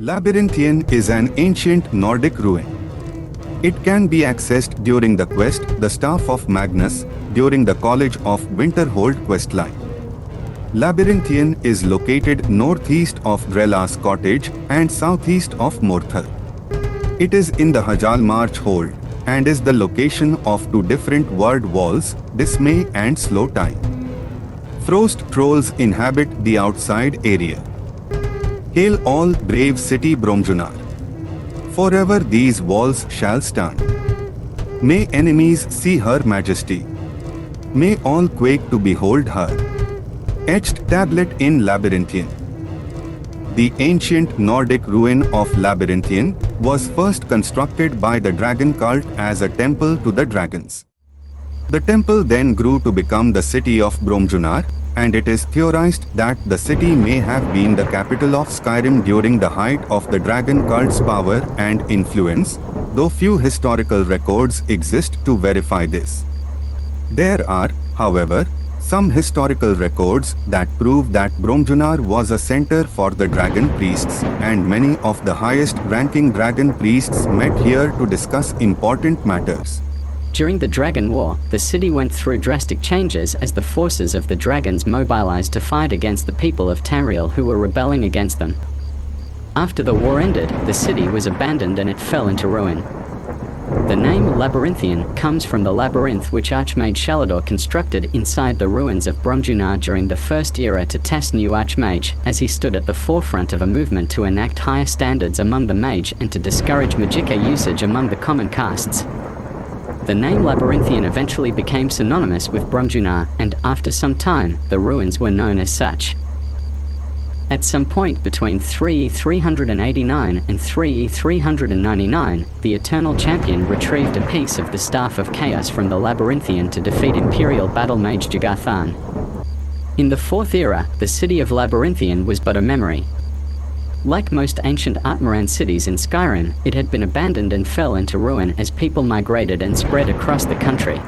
Labyrinthian is an ancient Nordic ruin. It can be accessed during the quest The Staff of Magnus during the College of Winterhold questline. Labyrinthian is located northeast of Drella's cottage and southeast of Morthal. It is in the Hajal March hold and is the location of two different word walls, Dismay and Slow Time. Frost trolls inhabit the outside area. Hail all brave city Bromjunar. Forever these walls shall stand. May enemies see her majesty. May all quake to behold her. Etched tablet in Labyrinthian. The ancient Nordic ruin of Labyrinthian was first constructed by the dragon cult as a temple to the dragons. The temple then grew to become the city of Bromjunar, and it is theorized that the city may have been the capital of Skyrim during the height of the dragon cult's power and influence, though few historical records exist to verify this. There are, however, some historical records that prove that Bromjunar was a center for the dragon priests, and many of the highest-ranking dragon priests met here to discuss important matters. During the Dragon War, the city went through drastic changes as the forces of the dragons mobilized to fight against the people of Tamriel who were rebelling against them. After the war ended, the city was abandoned and it fell into ruin. The name Labyrinthian comes from the labyrinth which Archmage Shalador constructed inside the ruins of Bromjunar during the First Era to test new Archmage, as he stood at the forefront of a movement to enact higher standards among the mage and to discourage Magicka usage among the common castes. The name Labyrinthian eventually became synonymous with Bromjunar, and after some time, the ruins were known as such. At some point between 3E389 and 3E399, the Eternal Champion retrieved a piece of the Staff of Chaos from the Labyrinthian to defeat Imperial Battle Mage Jagarthan. In the Fourth Era, the city of Labyrinthian was but a memory. Like most ancient Atmaran cities in Skyrim, it had been abandoned and fell into ruin as people migrated and spread across the country.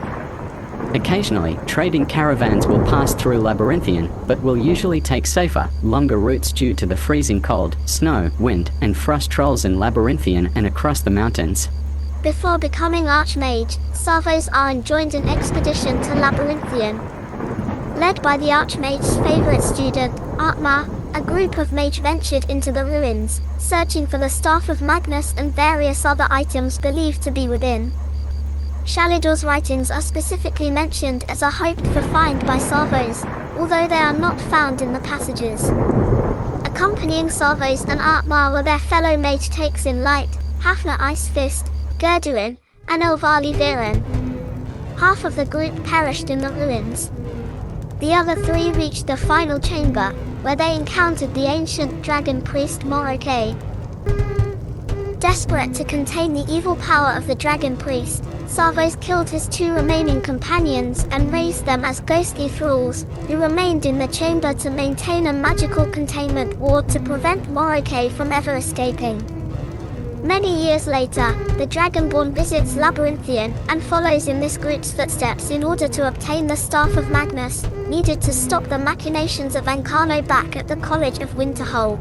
Occasionally, trading caravans will pass through Labyrinthian, but will usually take safer, longer routes due to the freezing cold, snow, wind, and frost trolls in Labyrinthian and across the mountains. Before becoming Archmage, Savos Arn joined an expedition to Labyrinthian. Led by the Archmage's favorite student, Atma, a group of mage ventured into the ruins, searching for the Staff of Magnus and various other items believed to be within. Shalador's writings are specifically mentioned as a hoped-for find by Savos, although they are not found in the passages. Accompanying Savos and Atma were their fellow mage takes in Light, Hafner Icefist, Gerduin, and Elvali Viren. Half of the group perished in the ruins. The other three reached the final chamber, where they encountered the ancient dragon priest Morokei. Desperate to contain the evil power of the dragon priest, Savos killed his two remaining companions and raised them as ghostly thralls, who remained in the chamber to maintain a magical containment ward to prevent Morokei from ever escaping. Many years later, the Dragonborn visits Labyrinthian and follows in this group's footsteps in order to obtain the Staff of Magnus, needed to stop the machinations of Ancano back at the College of Winterhold.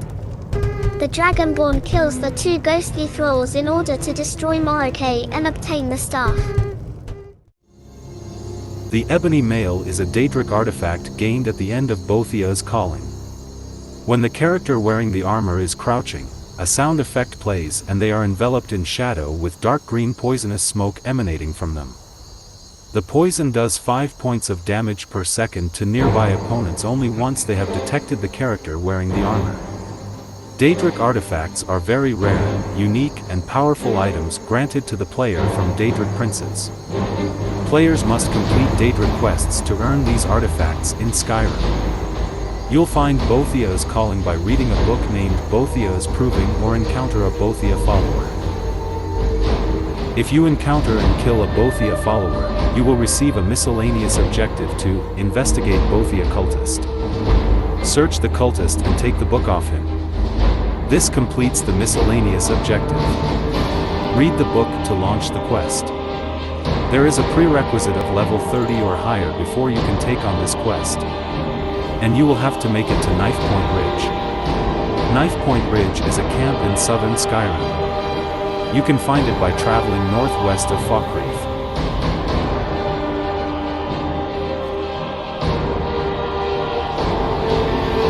The Dragonborn kills the two ghostly thralls in order to destroy Morokei and obtain the staff. The Ebony Mail is a Daedric artifact gained at the end of Bothia's Calling. When the character wearing the armor is crouching, a sound effect plays and they are enveloped in shadow with dark green poisonous smoke emanating from them. The poison does 5 points of damage per second to nearby opponents only once they have detected the character wearing the armor. Daedric artifacts are very rare, unique and powerful items granted to the player from Daedric princes. Players must complete Daedric quests to earn these artifacts in Skyrim. You'll find Bothia's Calling by reading a book named Bothia's Proving or encounter a Bothia follower. If you encounter and kill a Bothia follower, you will receive a miscellaneous objective to investigate Bothia cultist. Search the cultist and take the book off him. This completes the miscellaneous objective. Read the book to launch the quest. There is a prerequisite of level 30 or higher before you can take on this quest. And you will have to make it to Knife Point Ridge. Knife Point Ridge is a camp in southern Skyrim. You can find it by traveling northwest of Falkreath.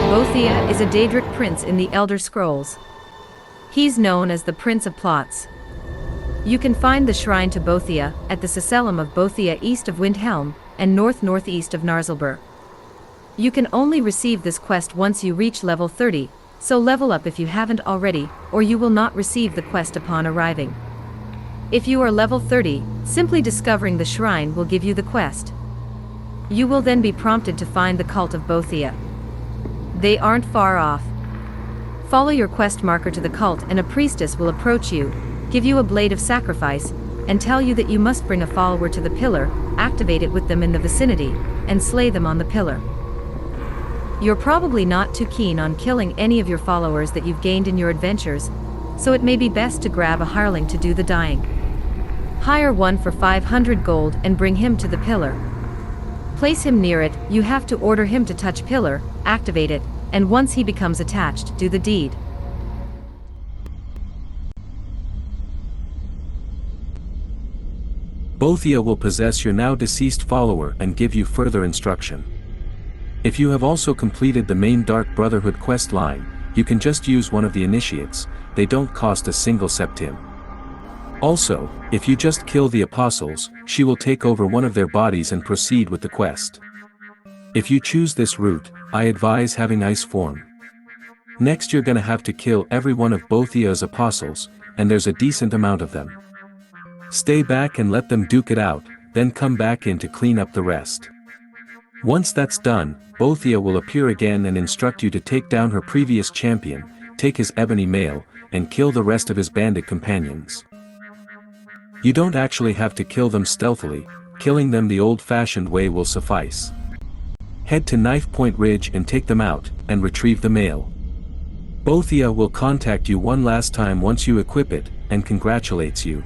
Bothia is a Daedric prince in the Elder Scrolls. He's known as the Prince of Plots. You can find the shrine to Bothia at the Cecellum of Bothia east of Windhelm and north-northeast of Narzlbur. You can only receive this quest once you reach level 30, so level up if you haven't already, or you will not receive the quest upon arriving. If you are level 30, simply discovering the shrine will give you the quest. You will then be prompted to find the cult of Bothia. They aren't far off. Follow your quest marker to the cult and a priestess will approach you, give you a blade of sacrifice, and tell you that you must bring a follower to the pillar, activate it with them in the vicinity, and slay them on the pillar. You're probably not too keen on killing any of your followers that you've gained in your adventures, so it may be best to grab a hireling to do the dying. Hire one for 500 gold and bring him to the pillar. Place him near it, you have to order him to touch pillar, activate it, and once he becomes attached, do the deed. Bothia will possess your now deceased follower and give you further instruction. If you have also completed the main Dark Brotherhood quest line, you can just use one of the initiates, they don't cost a single septim. Also, if you just kill the apostles, she will take over one of their bodies and proceed with the quest. If you choose this route, I advise having ice form. Next you're gonna have to kill every one of Bothia's apostles, and there's a decent amount of them. Stay back and let them duke it out, then come back in to clean up the rest. Once that's done, Bothia will appear again and instruct you to take down her previous champion, take his ebony mail, and kill the rest of his bandit companions. You don't actually have to kill them stealthily, killing them the old-fashioned way will suffice. Head to Knife Point Ridge and take them out, and retrieve the mail. Bothia will contact you one last time once you equip it, and congratulates you.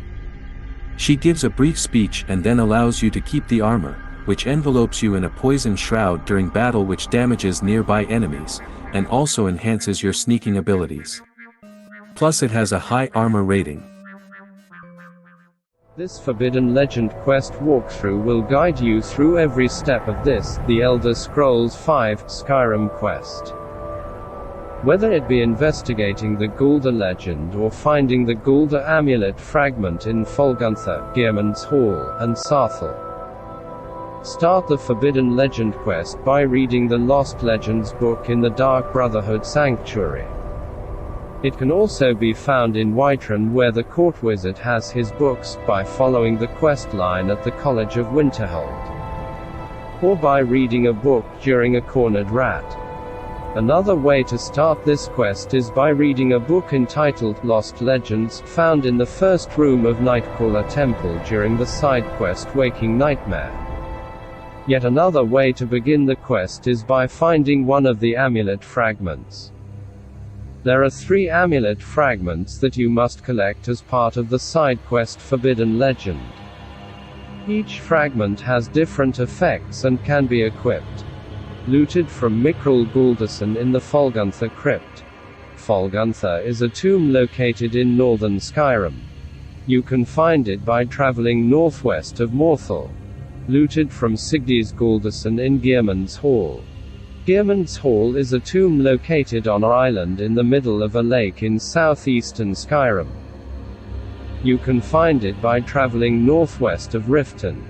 She gives a brief speech and then allows you to keep the armor, which envelopes you in a poison shroud during battle which damages nearby enemies, and also enhances your sneaking abilities. Plus it has a high armor rating. This Forbidden Legend quest walkthrough will guide you through every step of this, the Elder Scrolls V Skyrim quest. Whether it be investigating the Gulda legend or finding the Gulda amulet fragment in Folgunther, Gearman's Hall, and Sarthal. Start the Forbidden Legend quest by reading the Lost Legends book in the Dark Brotherhood Sanctuary. It can also be found in Whiterun where the court wizard has his books, by following the quest line at the College of Winterhold. Or by reading a book during a cornered rat. Another way to start this quest is by reading a book entitled Lost Legends, found in the first room of Nightcaller Temple during the side quest Waking Nightmare. Yet another way to begin the quest is by finding one of the amulet fragments. There are 3 amulet fragments that you must collect as part of the side quest Forbidden Legend. Each fragment has different effects and can be equipped. Looted from Mikrul Guldason in the Folgunther Crypt. Folgunther is a tomb located in northern Skyrim. You can find it by traveling northwest of Morthal. Looted from Sigdis Guldason in Gearman's Hall. Gearman's Hall is a tomb located on an island in the middle of a lake in southeastern Skyrim. You can find it by traveling northwest of Riften.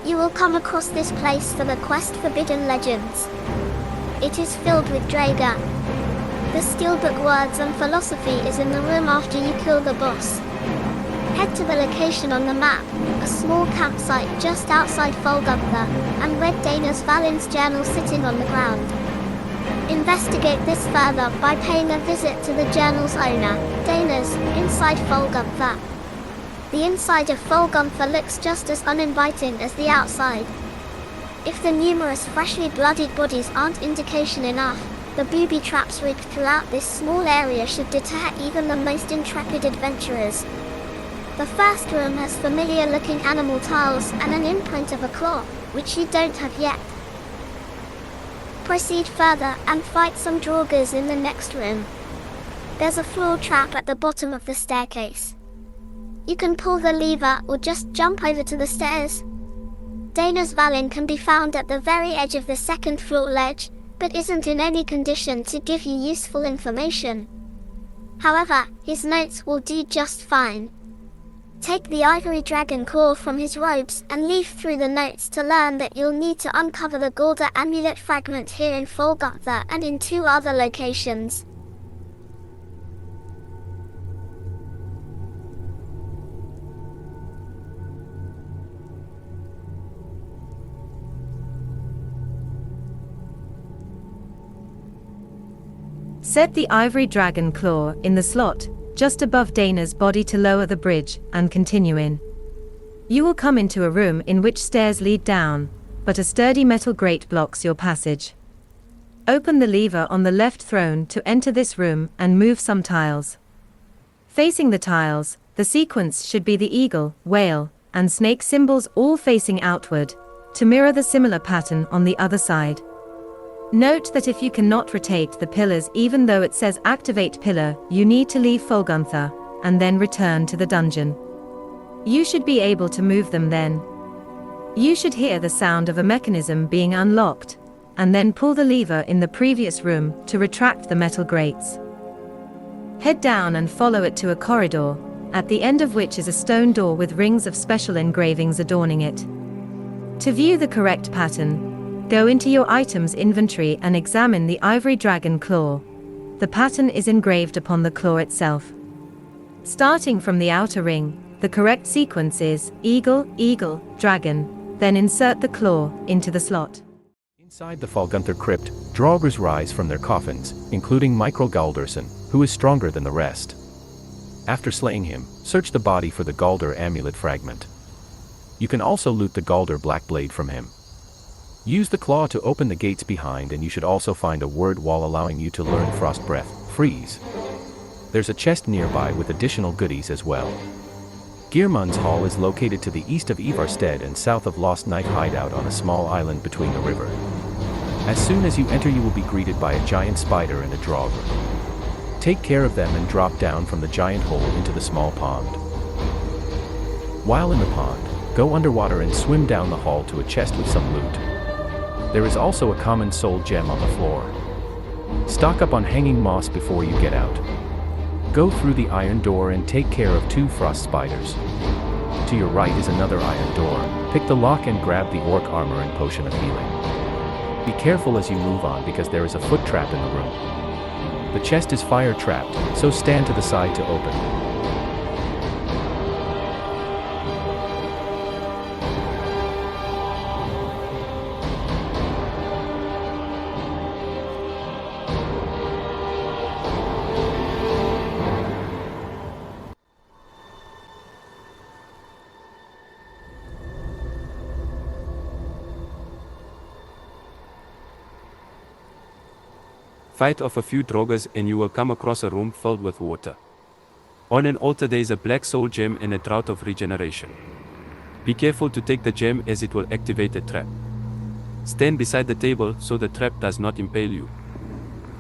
You will come across this place for the quest Forbidden Legends. It is filled with Draga. The steelbook words and philosophy is in the room after you kill the boss. Head to the location on the map, a small campsite just outside Folgunther, and read Dana's Valin's journal sitting on the ground. Investigate this further by paying a visit to the journal's owner, Dana's, inside Folgunther. The inside of Folgunther looks just as uninviting as the outside. If the numerous freshly bloodied bodies aren't indication enough, The booby traps rigged throughout this small area should deter even the most intrepid adventurers. The first room has familiar-looking animal tiles and an imprint of a claw, which you don't have yet. Proceed further and fight some draugrs in the next room. There's a floor trap at the bottom of the staircase. You can pull the lever or just jump over to the stairs. Dana's Valin can be found at the very edge of the second floor ledge, but isn't in any condition to give you useful information. However, his notes will do just fine. Take the ivory dragon claw from his robes and leaf through the notes to learn that you'll need to uncover the Galder amulet fragment here in Folgunther and in 2 other locations. Set the ivory dragon claw in the slot just above Dana's body to lower the bridge and continue in. You will come into a room in which stairs lead down, but a sturdy metal grate blocks your passage. Open the lever on the left throne to enter this room and move some tiles. Facing the tiles, the sequence should be the eagle, whale, and snake symbols all facing outward, to mirror the similar pattern on the other side. Note that if you cannot rotate the pillars even though it says activate pillar, you need to leave Folgunther, and then return to the dungeon. You should be able to move them then. You should hear the sound of a mechanism being unlocked, and then pull the lever in the previous room to retract the metal grates. Head down and follow it to a corridor, at the end of which is a stone door with rings of special engravings adorning it. To view the correct pattern, go into your items inventory and examine the ivory dragon claw. The pattern is engraved upon the claw itself. Starting from the outer ring, the correct sequence is eagle, eagle, dragon, then insert the claw into the slot. Inside the Folgunther crypt, draugrs rise from their coffins, including Micro Galderson, who is stronger than the rest. After slaying him, search the body for the Galder amulet fragment. You can also loot the Galder black blade from him. Use the claw to open the gates behind, and you should also find a word wall allowing you to learn Frost Breath, freeze. There's a chest nearby with additional goodies as well. Gearmund's Hall is located to the east of Ivarstead and south of Lost Knife Hideout on a small island between the river. As soon as you enter, you will be greeted by a giant spider and a draugr. Take care of them and drop down from the giant hole into the small pond. While in the pond, go underwater and swim down the hall to a chest with some loot. There is also a common soul gem on the floor. Stock up on hanging moss before you get out. Go through the iron door and take care of 2 frost spiders. To your right is another iron door. Pick the lock and grab the orc armor and potion of healing. Be careful as you move on because there is a foot trap in the room. The chest is fire trapped, so stand to the side to open. Fight off a few draugrs and you will come across a room filled with water. On an altar there is a black soul gem and a drought of regeneration. Be careful to take the gem as it will activate a trap. Stand beside the table so the trap does not impale you.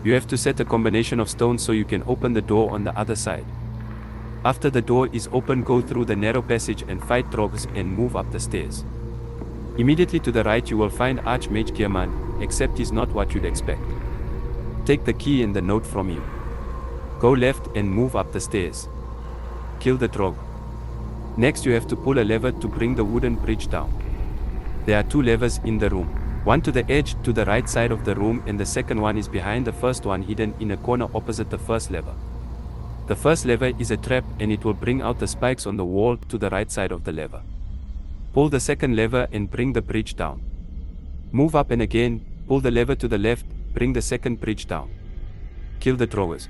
You have to set a combination of stones so you can open the door on the other side. After the door is open, go through the narrow passage and fight draugrs and move up the stairs. Immediately to the right you will find Archmage Gearmund, except he's not what you'd expect. Take the key and the note from him. Go left and move up the stairs. Kill the draugr. Next you have to pull a lever to bring the wooden bridge down. There are 2 levers in the room. One to the edge to the right side of the room and the second one is behind the first one, hidden in a corner opposite the first lever. The first lever is a trap and it will bring out the spikes on the wall to the right side of the lever. Pull the second lever and bring the bridge down. Move up and again, pull the lever to the left, bring the second bridge down. Kill the draugrs.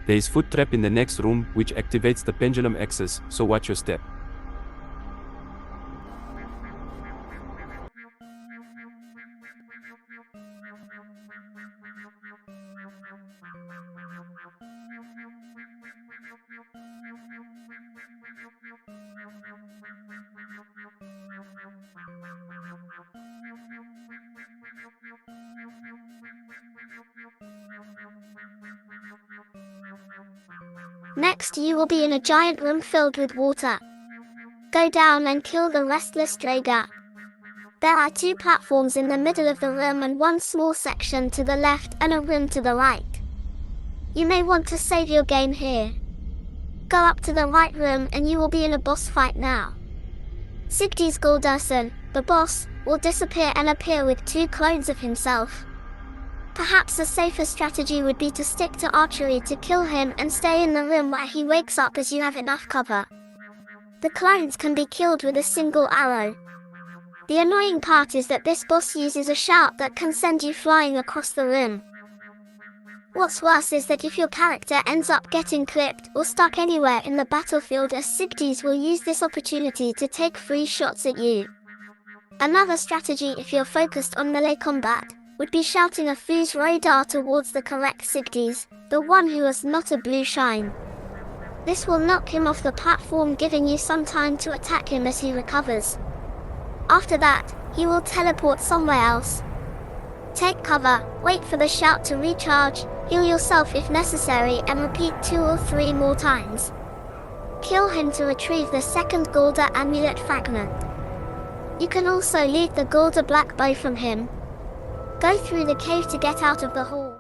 There is foot trap in the next room which activates the pendulum axis, so watch your step. Next, you will be in a giant room filled with water. Go down and kill the restless Draga. There are 2 platforms in the middle of the room and 1 small section to the left and a room to the right. You may want to save your game here. Go up to the right room and you will be in a boss fight now. Sigdis Galderson, the boss, will disappear and appear with 2 clones of himself. Perhaps a safer strategy would be to stick to archery to kill him and stay in the room where he wakes up as you have enough cover. The clones can be killed with a single arrow. The annoying part is that this boss uses a shout that can send you flying across the room. What's worse is that if your character ends up getting clipped or stuck anywhere in the battlefield, as Sigdis will use this opportunity to take free shots at you. Another strategy, if you're focused on melee combat, would be shouting a fuse radar towards the correct Sigdis, the one who has not a blue shine. This will knock him off the platform, giving you some time to attack him as he recovers. After that, he will teleport somewhere else. Take cover, wait for the shout to recharge, heal yourself if necessary, and repeat 2 or 3 more times. Kill him to retrieve the second Galder amulet fragment. You can also leave the Galder black bow from him. Go through the cave to get out of the hall.